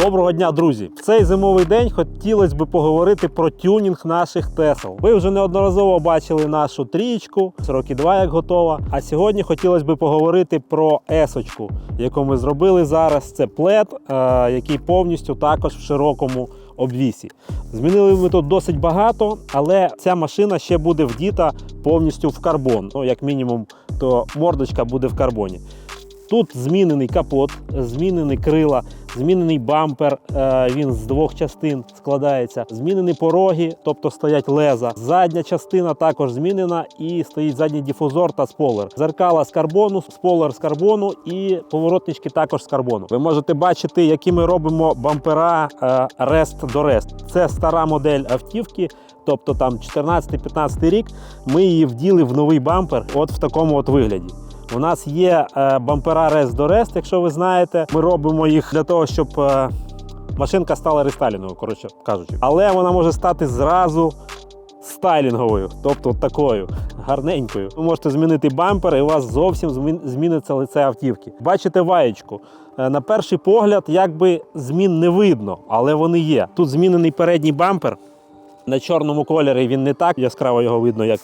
Доброго дня, друзі! В цей зимовий день хотілося б поговорити про тюнінг наших Тесел. Ви вже неодноразово бачили нашу трієчку, роки 2 як готова. А сьогодні хотілося б поговорити про есочку, яку ми зробили зараз. Це плед, який повністю також в широкому обвісі. Змінили ми тут досить багато, але ця машина ще буде вдіта повністю в карбон. Ну, як мінімум, то мордочка буде в карбоні. Тут змінений капот, змінені крила, змінений бампер, він з 2 частин складається, змінені пороги, тобто стоять леза. Задня частина також змінена і стоїть задній дифузор та спойлер. Зеркала з карбону, спойлер з карбону і поворотнички також з карбону. Ви можете бачити, які ми робимо бампера Rest до Rest. Це стара модель автівки, тобто там 14-15 рік. Ми її вділи в новий бампер от в такому от вигляді. У нас є бампера Rest до Rest, якщо ви знаєте. Ми робимо їх для того, щоб машинка стала рестайлінговою, коротше кажучи. Але вона може стати зразу стайлінговою, тобто такою, гарненькою. Ви можете змінити бампер і у вас зовсім зміниться лице автівки. Бачите ваєчку? На перший погляд якби змін не видно, але вони є. Тут змінений передній бампер. На чорному кольорі він не так яскраво його видно, як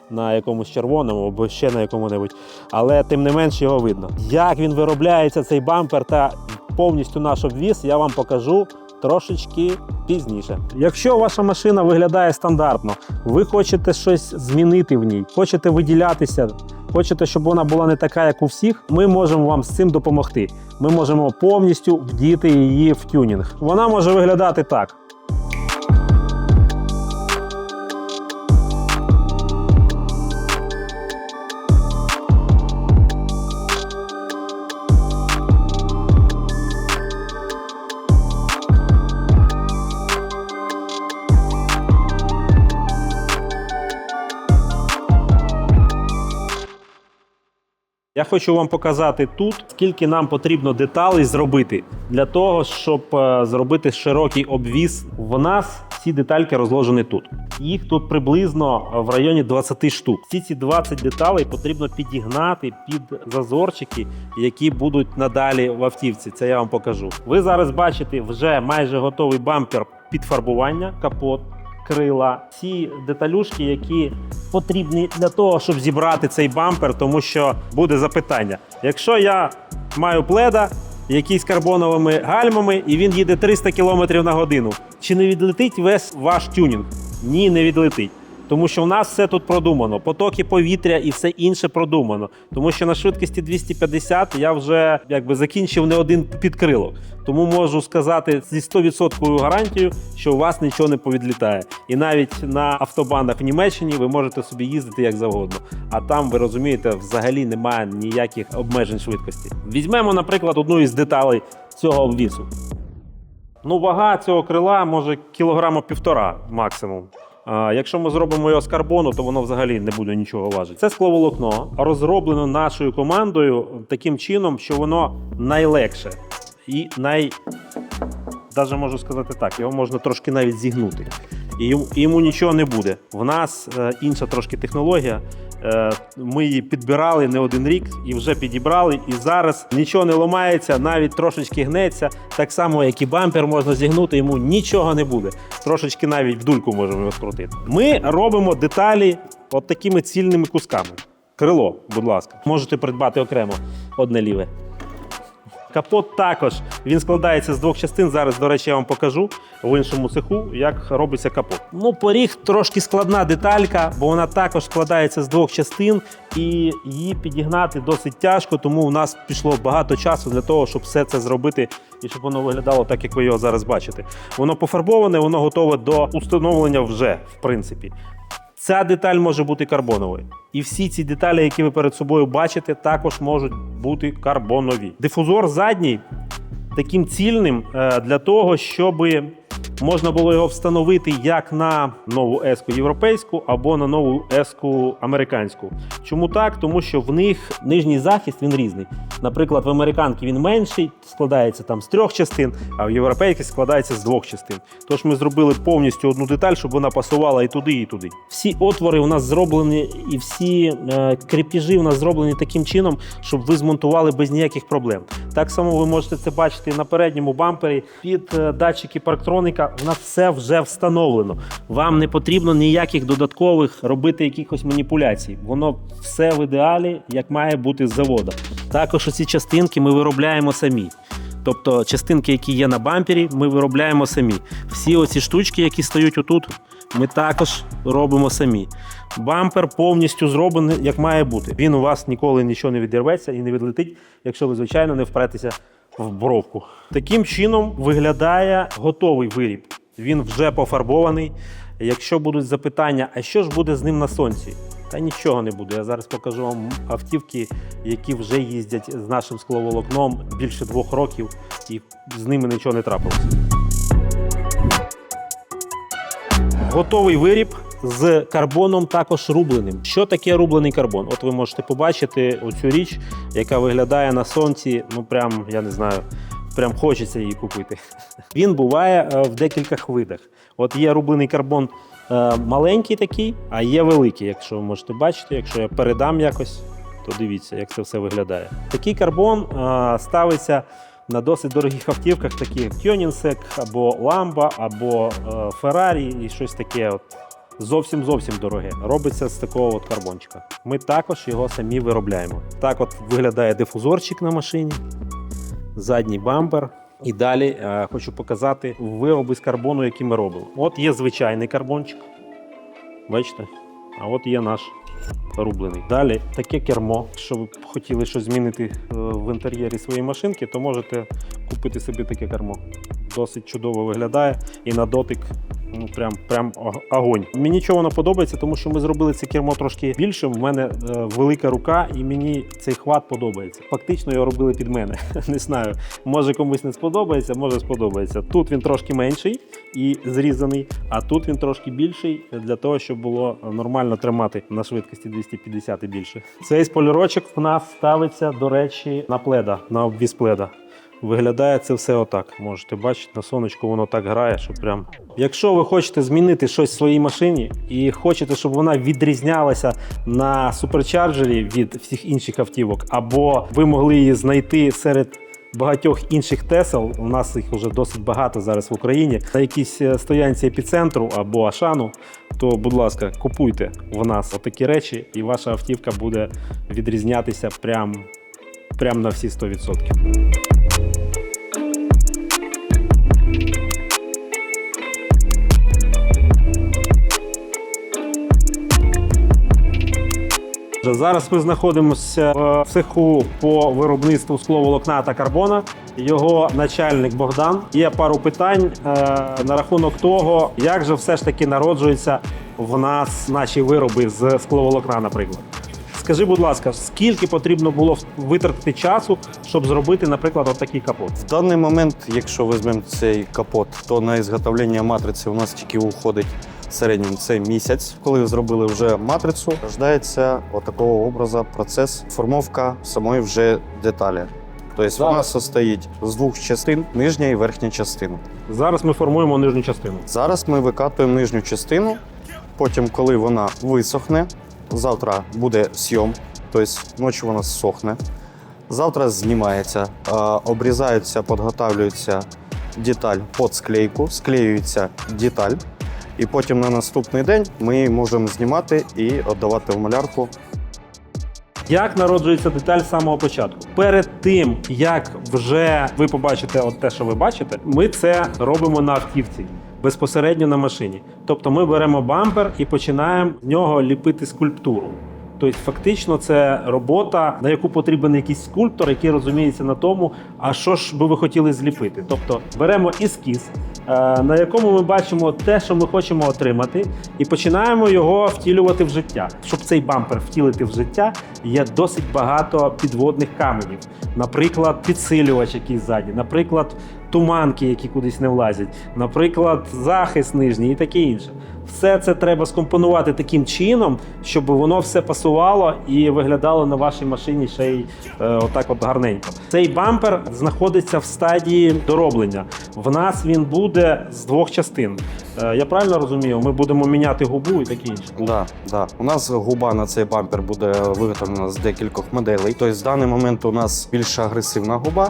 на якомусь червоному або ще на якому-небудь, але тим не менш його видно. Як він виробляється, цей бампер та повністю наш обвіз, я вам покажу трошечки пізніше. Якщо ваша машина виглядає стандартно, ви хочете щось змінити в ній, хочете виділятися, хочете, щоб вона була не така, як у всіх, ми можемо вам з цим допомогти. Ми можемо повністю вдіти її в тюнінг. Вона може виглядати так. Я хочу вам показати тут, скільки нам потрібно деталей зробити для того, щоб зробити широкий обвіз. В нас ці детальки розложені тут. Їх тут приблизно в районі 20 штук. Всі ці 20 деталей потрібно підігнати під зазорчики, які будуть надалі в автівці. Це я вам покажу. Ви зараз бачите вже майже готовий бампер під фарбування, капот, крила. Ці деталюшки, які потрібні для того, щоб зібрати цей бампер, тому що буде запитання. Якщо я маю пледа, який з карбоновими гальмами, і він їде 300 км на годину, чи не відлетить весь ваш тюнінг? Ні, не відлетить. Тому що в нас все тут продумано, потоки повітря і все інше продумано. Тому що на швидкості 250 я вже закінчив не один підкрилок. Тому можу сказати зі 100% гарантією, що у вас нічого не повідлітає. І навіть на автобанах в Німеччині ви можете собі їздити як завгодно. А там, ви розумієте, взагалі немає ніяких обмежень швидкості. Візьмемо, наприклад, одну із деталей цього обвісу. Ну, вага цього крила може кілограма 1,5 максимум. Якщо ми зробимо його з карбону, то воно взагалі не буде нічого важити. Це скловолокно розроблено нашою командою таким чином, що воно найлегше і даже можу сказати так, його можна трошки навіть зігнути. І йому нічого не буде. В нас інша трошки технологія. Ми її підбирали не один рік і вже підібрали. І зараз нічого не ламається, навіть трошечки гнеться. Так само, як і бампер можна зігнути, йому нічого не буде. Трошечки навіть в дульку можемо його скрутити. Ми робимо деталі от такими цільними кусками. Крило, будь ласка. Можете придбати окремо одне ліве. Капот також, він складається з 2 частин. Зараз, до речі, я вам покажу в іншому цеху, як робиться капот. Ну, поріг трошки складна деталька, бо вона також складається з 2 частин і її підігнати досить тяжко, тому у нас пішло багато часу для того, щоб все це зробити і щоб воно виглядало так, як ви його зараз бачите. Воно пофарбоване, воно готове до установлення вже, в принципі. Ця деталь може бути карбоновою. І всі ці деталі, які ви перед собою бачите, також можуть бути карбонові. Дифузор задній таким цільним для того, щоб можна було його встановити як на нову еску європейську або на нову еску американську. Чому так? Тому що в них нижній захист він різний. Наприклад, в американки він менший, складається там з 3 частин, а в європейській складається з 2 частин. Тож ми зробили повністю одну деталь, щоб вона пасувала і туди, і туди. Всі отвори у нас зроблені і всі крепежі у нас зроблені таким чином, щоб ви змонтували без ніяких проблем. Так само ви можете це бачити на передньому бампері. Під датчики парктроника у нас все вже встановлено. Вам не потрібно ніяких додаткових робити якихось маніпуляцій. Воно все в ідеалі, як має бути з заводу. Також ці частинки ми виробляємо самі. Тобто частинки, які є на бампері, ми виробляємо самі. Всі оці штучки, які стоять отут, ми також робимо самі. Бампер повністю зроблений, як має бути. Він у вас ніколи нічого не відірветься і не відлетить, якщо ви, звичайно, не впретеся в бровку. Таким чином виглядає готовий виріб. Він вже пофарбований. Якщо будуть запитання, а що ж буде з ним на сонці? Та нічого не буде. Я зараз покажу вам автівки, які вже їздять з нашим скловолокном більше 2 років і з ними нічого не трапилося. Готовий виріб з карбоном також рубленим. Що таке рублений карбон? От ви можете побачити оцю річ, яка виглядає на сонці, ну прям, я не знаю, прям хочеться її купити. Він буває в декількох видах. От є рублений карбон маленький такий, а є великий, якщо ви можете бачити. Якщо я передам якось, то дивіться, як це все виглядає. Такий карбон ставиться на досить дорогих автівках, такі як Koenigsegg, або Lambo, або Ferrari і щось таке от зовсім дороге. Робиться з такого от карбончика. Ми також його самі виробляємо. Так от виглядає дифузорчик на машині, задній бампер. І далі хочу показати вироби з карбону, які ми робимо. От є звичайний карбончик, бачите? А от є наш рублений. Далі таке кермо. Якщо ви хотіли щось змінити в інтер'єрі своєї машинки, то можете купити собі таке кермо. Досить чудово виглядає і на дотик ну, прям огонь. Мені чого воно подобається, тому що ми зробили це кермо трошки більшим. У мене велика рука і мені цей хват подобається. Фактично його робили під мене. Не знаю, може комусь не сподобається, може сподобається. Тут він трошки менший і зрізаний, а тут він трошки більший для того, щоб було нормально тримати на швидкості 250 і більше. Цей спойлерочок в нас ставиться, до речі, на пледа, на обвіз пледа. Виглядає це все отак. Можете бачити, на сонечку воно так грає, що прям... Якщо ви хочете змінити щось в своїй машині і хочете, щоб вона відрізнялася на суперчарджері від всіх інших автівок, або ви могли її знайти серед багатьох інших Тесел, у нас їх вже досить багато зараз в Україні, на якійсь стоянці епіцентру або Ашану, то, будь ласка, купуйте в нас отакі речі, і ваша автівка буде відрізнятися прям на всі 100%. Зараз ми знаходимося в цеху по виробництву скловолокна та карбона. Його начальник Богдан. Є пару питань на рахунок того, як же все ж таки народжуються в нас наші вироби з скловолокна, наприклад. Скажи, будь ласка, скільки потрібно було витратити часу, щоб зробити, наприклад, отакий капот? В даний момент, якщо візьмемо цей капот, то на ізготовлення матриці у нас тільки уходить в середньому це місяць. Коли ви зробили вже матрицю, рождається отакого образу процес формовка самої вже деталі. Тобто вона состоїть з 2 частин, нижня і верхня частина. Зараз ми формуємо нижню частину. Зараз ми викатуємо нижню частину, потім, коли вона висохне, завтра буде сйом, тобто ночі вона сохне. Завтра знімається, обрізається, підготовлюється деталь під склейку, склеюється деталь. І потім на наступний день ми її можемо знімати і віддавати в малярку. Як народжується деталь з самого початку? Перед тим, як вже ви побачите от те, що ви бачите, ми це робимо на автівці, безпосередньо на машині. Тобто ми беремо бампер і починаємо з нього ліпити скульптуру. Тобто фактично це робота, на яку потрібен якийсь скульптор, який розуміється на тому, а що ж би ви хотіли зліпити. Тобто беремо ескіз, на якому ми бачимо те, що ми хочемо отримати, і починаємо його втілювати в життя. Щоб цей бампер втілити в життя, є досить багато підводних каменів. Наприклад, підсилювач якийсь ззаді, наприклад, туманки, які кудись не влазять, наприклад, захист нижній і таке інше. Все це треба скомпонувати таким чином, щоб воно все пасувало і виглядало на вашій машині ще й отак от гарненько. Цей бампер знаходиться в стадії дороблення. В нас він буде з двох частин. Я правильно розумію? Ми будемо міняти губу і таке інше. Да. У нас губа на цей бампер буде виготовлена з декількох моделей. Тобто, в даний момент у нас більш агресивна губа.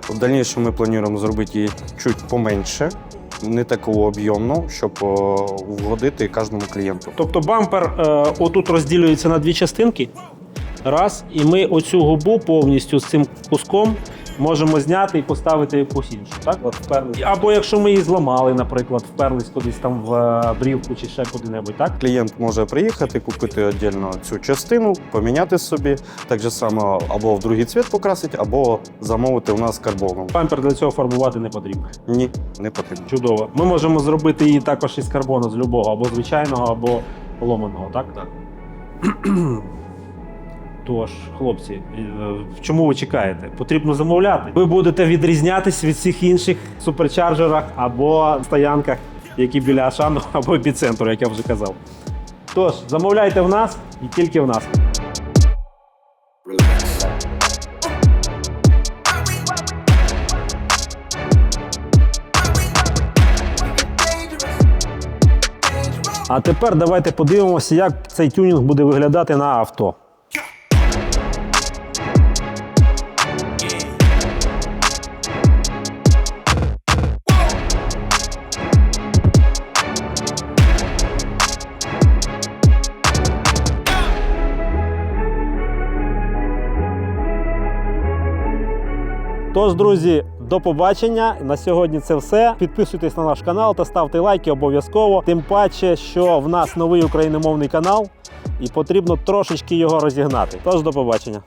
В дальнішому ми плануємо зробити її чуть поменше, не таку об'ємну, щоб вгодити кожному клієнту. Тобто бампер отут розділюється на дві частинки. Раз, і ми оцю губу повністю з цим куском можемо зняти і поставити якусь іншу. Так? От вперлись. Або якщо ми її зламали, наприклад, вперлись кудись там в брівку чи ще куди-небудь, так? Клієнт може приїхати, купити віддільно цю частину, поміняти собі, так же само або в другий цвіт покрасити, або замовити у нас карбоном. Бампер для цього фарбувати не потрібно. Ні, не потрібно. Чудово. Ми можемо зробити її також із карбону, з любого, або звичайного, або поломаного, так? Так. Тож, хлопці, чому ви чекаєте? Потрібно замовляти. Ви будете відрізнятись від всіх інших суперчарджерах або стоянках, які біля Ашану, або епіцентру, як я вже казав. Тож, замовляйте в нас і тільки в нас. А тепер давайте подивимося, як цей тюнінг буде виглядати на авто. Тож, друзі, до побачення. На сьогодні це все. Підписуйтесь на наш канал та ставте лайки обов'язково. Тим паче, що в нас новий україномовний канал і потрібно трошечки його розігнати. Тож, до побачення.